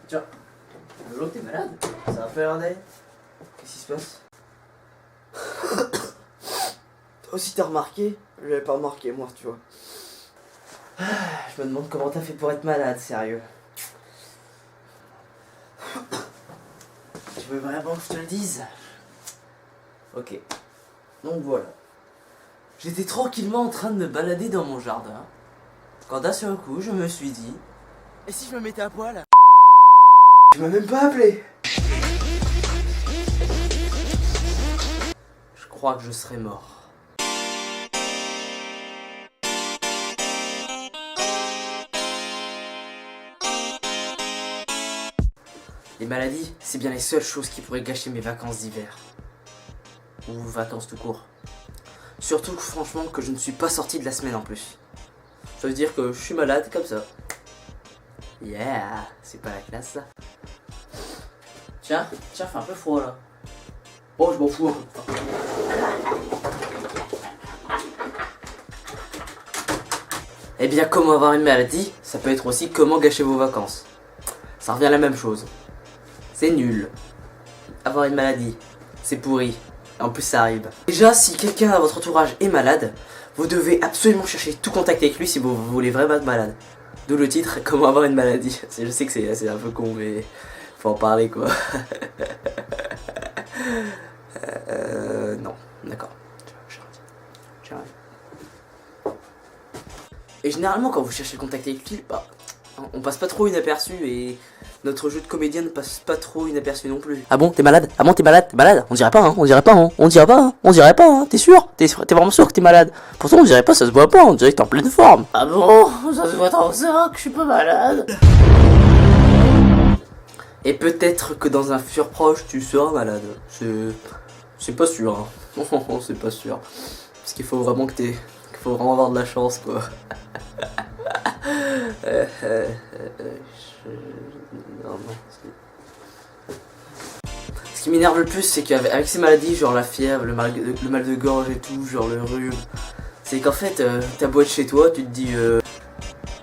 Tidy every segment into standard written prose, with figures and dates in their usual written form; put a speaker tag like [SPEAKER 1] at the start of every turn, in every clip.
[SPEAKER 1] Tiens, Lolo, t'es malade? Ça va pas l'air d'aller? Qu'est-ce qui se passe? Toi aussi t'as remarqué? J'avais pas remarqué moi, tu vois. Je me demande comment t'as fait pour être malade, sérieux. Tu veux vraiment que je te le dise? Ok. Donc voilà. J'étais tranquillement en train de me balader dans mon jardin, quand d'un seul coup je me suis dit, et si je me mettais à poil? Tu m'as même pas appelé. Je crois que je serais mort. Les maladies, c'est bien les seules choses qui pourraient gâcher mes vacances d'hiver. Ou vacances tout court. Surtout que franchement que je ne suis pas sorti de la semaine en plus. Ça veut dire que je suis malade comme ça. Yeah, c'est pas la classe ça. Tiens, fait un peu froid là. Bon, je m'en fous un peu. Eh bien, comment avoir une maladie, ça peut être aussi comment gâcher vos vacances. Ça revient à la même chose. C'est nul. Avoir une maladie, c'est pourri. Et en plus, ça arrive. Déjà, si quelqu'un à votre entourage est malade, vous devez absolument chercher tout contact avec lui si vous voulez vraiment être malade. D'où le titre, comment avoir une maladie. Je sais que c'est un peu con, mais faut en parler quoi. Non, d'accord. Et généralement, quand vous cherchez le contact avec lui, bah, on passe pas trop inaperçu et notre jeu de comédien ne passe pas trop inaperçu non plus. Ah bon, t'es malade? Ah bon, t'es malade? T'es malade? On dirait pas, hein? On dirait pas, hein? On dirait pas, hein? On dirait pas, hein? T'es sûr? T'es vraiment sûr que t'es malade? Pourtant, on dirait pas, ça se voit pas, on dirait que t'es en pleine forme. Ah bon? Ça se voit tant ça que je suis pas malade? Et peut-être que dans un futur proche, tu seras malade. C'est pas sûr, hein. C'est pas sûr. Parce qu'il faut vraiment qu'il faut vraiment avoir de la chance, quoi. Ce qui m'énerve le plus, c'est qu'avec ces maladies, genre la fièvre, le mal de gorge et tout, genre le rhume, c'est qu'en fait, t'as beau être chez toi, tu te dis je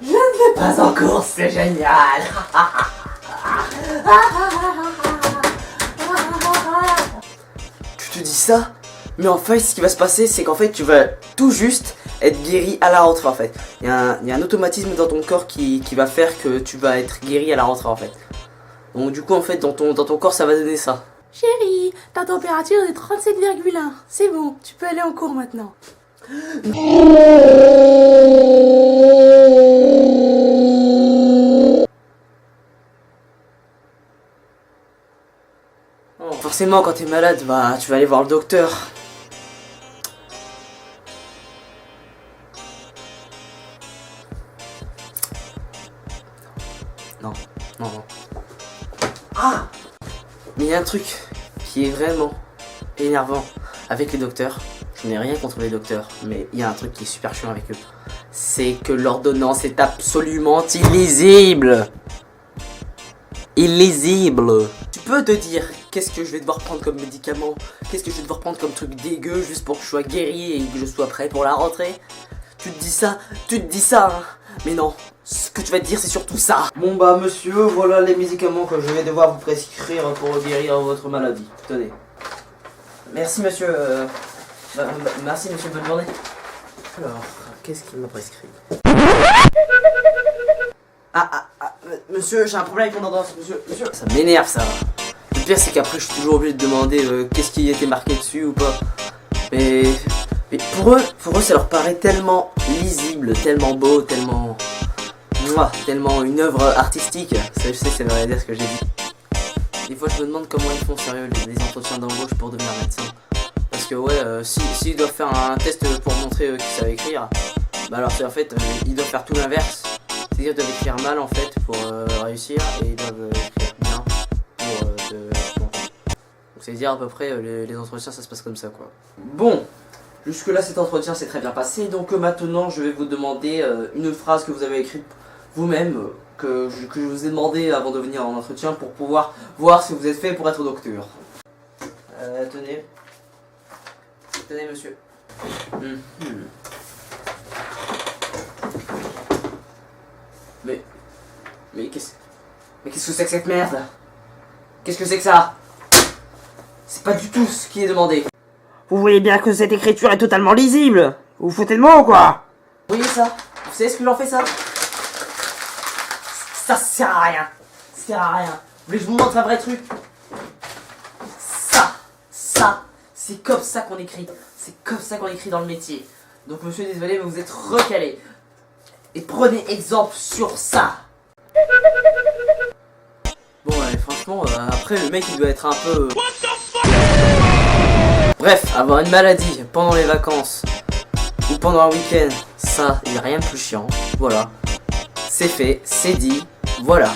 [SPEAKER 1] ne vais pas en course, c'est génial. Tu te dis ça, mais en fait, ce qui va se passer, c'est qu'en fait, tu vas tout juste être guéri à la rentrée en fait. Il y a un automatisme dans ton corps qui va faire que tu vas être guéri à la rentrée en fait. Donc du coup en fait dans ton corps ça va donner ça. Chérie, ta température est 37,1. C'est bon, tu peux aller en cours maintenant. Oh. Forcément quand t'es malade, bah tu vas aller voir le docteur. Non. Ah! Mais il y a un truc qui est vraiment énervant avec les docteurs. Je n'ai rien contre les docteurs, mais il y a un truc qui est super chiant avec eux. C'est que l'ordonnance est absolument illisible. Illisible. Tu peux te dire, qu'est-ce que je vais devoir prendre comme médicament? Qu'est-ce que je vais devoir prendre comme truc dégueu juste pour que je sois guéri et que je sois prêt pour la rentrée? Tu te dis ça, hein? Mais non, ce que tu vas te dire c'est surtout ça. Bon bah monsieur, voilà les médicaments que je vais devoir vous prescrire pour guérir votre maladie. Tenez. Merci monsieur, merci monsieur, bonne journée. Alors, qu'est-ce qu'il m'a prescrit? Monsieur, j'ai un problème avec mon ordonnance, monsieur. Ça m'énerve ça. Le pire c'est qu'après je suis toujours obligé de demander qu'est-ce qui était marqué dessus ou pas. Mais pour eux ça leur paraît tellement lisible, tellement beau, tellement une œuvre artistique. Je sais que ça veut rien dire ce que j'ai dit. Des fois je me demande comment ils font sérieux les entretiens d'embauche pour devenir médecin. Parce que ouais, s'ils doivent faire un test pour montrer qu'ils savent écrire, bah alors c'est en fait, ils doivent faire tout l'inverse. C'est-à-dire qu'ils doivent écrire mal en fait pour réussir et ils doivent écrire bien pour donc c'est-à-dire à peu près les entretiens ça se passe comme ça quoi. Bon, jusque là cet entretien s'est très bien passé, donc maintenant je vais vous demander une phrase que vous avez écrite vous-même, que je vous ai demandé avant de venir en entretien pour pouvoir voir si vous êtes fait pour être docteur. Tenez. Tenez monsieur. Mais qu'est-ce que c'est que cette merde? Qu'est-ce que c'est que ça? C'est pas du tout ce qui est demandé.
[SPEAKER 2] Vous voyez bien que cette écriture est totalement lisible. Vous vous foutez de moi ou quoi?
[SPEAKER 1] Vous voyez ça? Vous savez ce que j'en fais ça? Ça sert à rien. Ça sert à rien. Vous voulez que je vous montre un vrai truc? Ça, c'est comme ça qu'on écrit. C'est comme ça qu'on écrit dans le métier. Donc monsieur, désolé, mais vous êtes recalé. Et prenez exemple sur ça. Bon, ouais, franchement, après, le mec, il doit être un peu... Bref, avoir une maladie pendant les vacances ou pendant un week-end, ça, il n'y a rien de plus chiant. Voilà. C'est fait, c'est dit, voilà.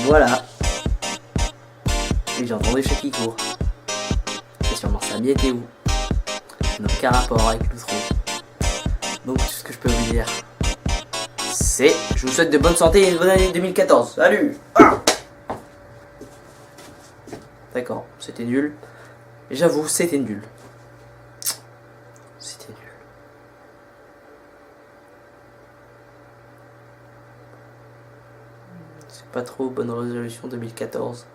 [SPEAKER 1] Voilà. Et j'ai entendu chez qui court. Et sûrement Samy était où? Ça n'a aucun rapport avec l'outro. Donc, ce que je peux vous dire, c'est... Je vous souhaite de bonne santé et une bonne année 2014. Salut! D'accord, c'était nul. J'avoue, c'était nul. C'était nul. C'est pas trop bonne résolution 2014.